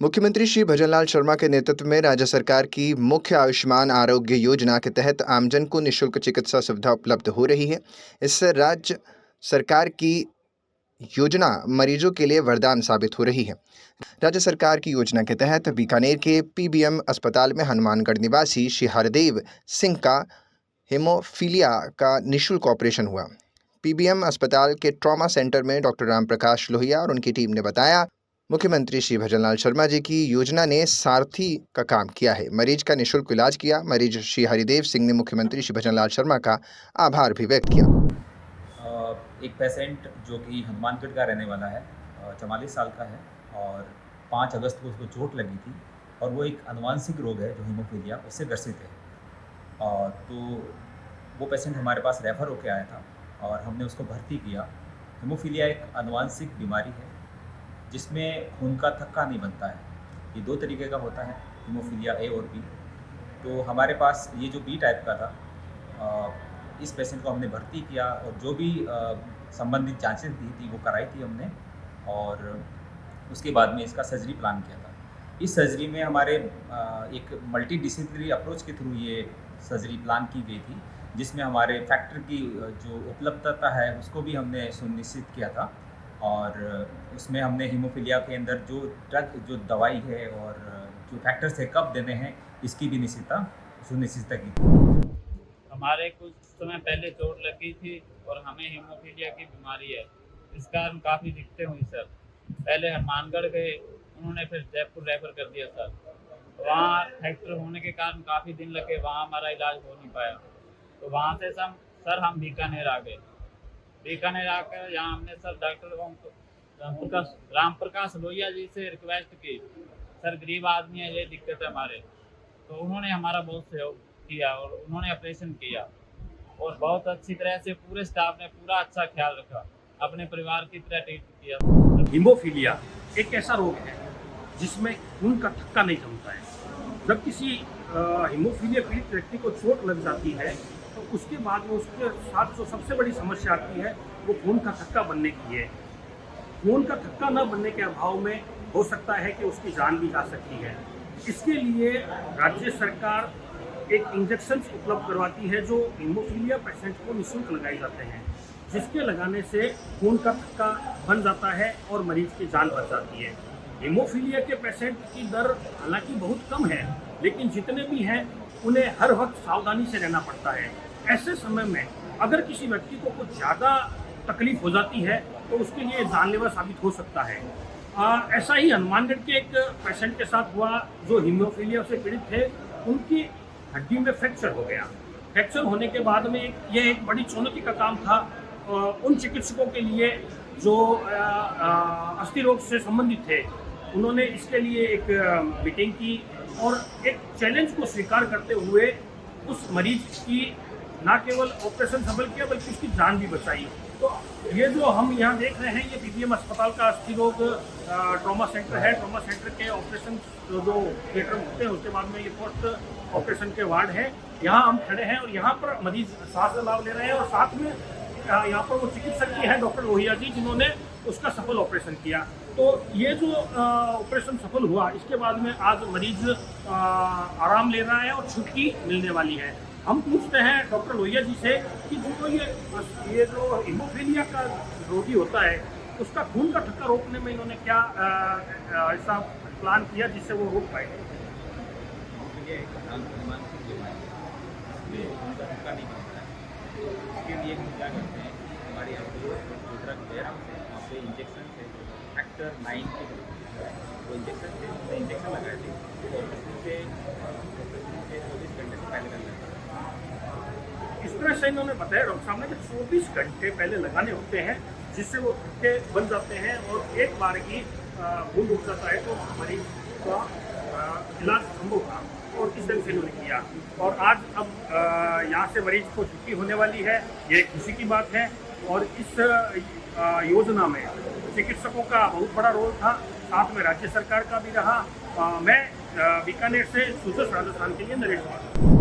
मुख्यमंत्री श्री भजनलाल शर्मा के नेतृत्व में राज्य सरकार की मुख्य आयुष्मान आरोग्य योजना के तहत आमजन को निःशुल्क चिकित्सा सुविधा उपलब्ध हो रही है। इससे राज्य सरकार की योजना मरीजों के लिए वरदान साबित हो रही है। राज्य सरकार की योजना के तहत बीकानेर के पीबीएम अस्पताल में हनुमानगढ़ निवासी श्री हरदेव सिंह का हेमोफीलिया का निःशुल्क ऑपरेशन हुआ। पीबीएम अस्पताल के ट्रॉमा सेंटर में डॉक्टर राम प्रकाश लोहिया और उनकी टीम ने बताया, मुख्यमंत्री श्री भजनलाल शर्मा जी की योजना ने सारथी का काम किया है। मरीज का निःशुल्क इलाज किया। मरीज श्री हरिदेव सिंह ने मुख्यमंत्री श्री भजनलाल शर्मा का आभार भी व्यक्त किया। एक पेशेंट जो कि हनुमानगढ़ का रहने वाला है, 44 साल का है और 5 अगस्त को उसको चोट लगी थी और वो एक आनुवंशिक रोग है जो हीमोफीलिया, उससे ग्रसित है। तो वो पेशेंट हमारे पास रेफ़र होकर आया था और हमने उसको भर्ती किया। हीमोफीलिया एक आनुवंशिक बीमारी है जिसमें खून का थक्का नहीं बनता है। ये 2 तरीके का होता है, हीमोफीलिया ए और बी। तो हमारे पास ये जो बी टाइप का था, इस पेशेंट को हमने भर्ती किया और जो भी संबंधित जांचें थी वो कराई थी हमने और उसके बाद में इसका सर्जरी प्लान किया था। इस सर्जरी में हमारे एक मल्टी डिसिप्लिनरी अप्रोच के थ्रू ये सर्जरी प्लान की गई थी, जिसमें हमारे फैक्टर की जो उपलब्धता है उसको भी हमने सुनिश्चित किया था और उसमें हमने हीमोफीलिया के अंदर जो ड्रग, जो दवाई है और जो फैक्टर्स है कब देने हैं, इसकी भी सुनिश्चितता की थी। हमारे कुछ समय पहले चोट लगी थी और हमें हीमोफीलिया की बीमारी है। इस कारण काफ़ी दिक्कतें हुई सर। पहले हनुमानगढ़ गए, उन्होंने फिर जयपुर रेफर कर दिया सर। वहाँ फ्रैक्चर होने के कारण काफ़ी दिन लगे, वहाँ हमारा इलाज हो नहीं पाया। तो वहाँ से हम बीकानेर आ गए। बीकानेर आकर यहाँ हमने सर डॉक्टर राम प्रकाश लोहिया जी से रिक्वेस्ट की, सर गरीब आदमी है, ये दिक्कत है हमारे। तो उन्होंने हमारा बहुत सहयोग किया और उन्होंने ऑपरेशन किया और बहुत अच्छी तरह से पूरे स्टाफ ने पूरा अच्छा ख्याल रखा, अपने परिवार की तरह ट्रीट किया। हीमोफीलिया एक ऐसा रोग है जिसमें खून का थक्का नहीं जमता है। जब किसी हीमोफीलिया पीड़ित व्यक्ति को चोट लग जाती है तो उसके बाद में उसके साथ जो सबसे बड़ी समस्या आती है वो खून का थक्का बनने की है। खून का थक्का न बनने के अभाव में हो सकता है कि उसकी जान भी जा सकती है। इसके लिए राज्य सरकार एक इंजेक्शन उपलब्ध करवाती है जो हीमोफीलिया पेशेंट को निःशुल्क लगाए जाते हैं, जिसके लगाने से खून का थक्का बन जाता है और मरीज की जान बच जाती है। हीमोफीलिया के पेशेंट की दर हालांकि बहुत कम है, लेकिन जितने भी हैं उन्हें हर वक्त सावधानी से रहना पड़ता है। ऐसे समय में अगर किसी व्यक्ति को कुछ ज़्यादा तकलीफ हो जाती है तो उसके लिए जानलेवा साबित हो सकता है। ऐसा ही हनुमानगढ़ के एक पेशेंट के साथ हुआ जो हीमोफीलिया से पीड़ित थे। उनकी हड्डी में फ्रैक्चर हो गया। फ्रैक्चर होने के बाद में यह एक बड़ी चुनौती का काम था उन चिकित्सकों के लिए जो अस्थि रोग से संबंधित थे। उन्होंने इसके लिए एक मीटिंग की और एक चैलेंज को स्वीकार करते हुए उस मरीज की न केवल ऑपरेशन सफल किया बल्कि उसकी जान भी बचाई। तो ये जो हम यहाँ देख रहे हैं ये पीबीएम अस्पताल का अस्थि रोग ट्रॉमा सेंटर है। ट्रॉमा सेंटर के ऑपरेशन जो थिएटर होते हैं उसके बाद में ये पोस्ट ऑपरेशन के वार्ड है। यहाँ हम खड़े हैं और यहाँ पर मरीज सांस लाभ ले रहे हैं और साथ में यहाँ पर वो चिकित्सक भी हैं डॉक्टर लोहिया जी, जिन्होंने उसका सफल ऑपरेशन किया। तो ये जो ऑपरेशन सफल हुआ इसके बाद में आज मरीज आराम ले रहा है और छुट्टी मिलने वाली है। हम पूछते हैं डॉक्टर लोहिया जी से कि जो ये जो हीमोफीलिया का रोगी होता है उसका खून का थक्का रोकने में इन्होंने क्या ऐसा प्लान किया जिससे वो रोक पाए। इसके लिए हम क्या करते हैं कि हमारे यहाँ पे ड्रग दे रहा है, वहाँ पे इंजेक्शन है फैक्टर 9 के वो इंजेक्शन थे, उसमें इंजेक्शन लगाए थे ऑपरेशन से 24 घंटे से पहले कर लेते हैं। इस तरह से इन्होंने बताया डॉक्टर साहब ने कि 24 घंटे पहले लगाने होते हैं जिससे वो थक्के बन जाते हैं और एक बार की खून रुक जाता है तो मरीज का इलाज संभव था और इस दिन से इन्होंने किया। और आज अब यहाँ से मरीज को छुट्टी होने वाली है, ये खुशी की बात है। और इस योजना में चिकित्सकों का बहुत बड़ा रोल था, साथ में राज्य सरकार का भी रहा। मैं बीकानेर से सुजस राजस्थान के लिए नरेश कुमार।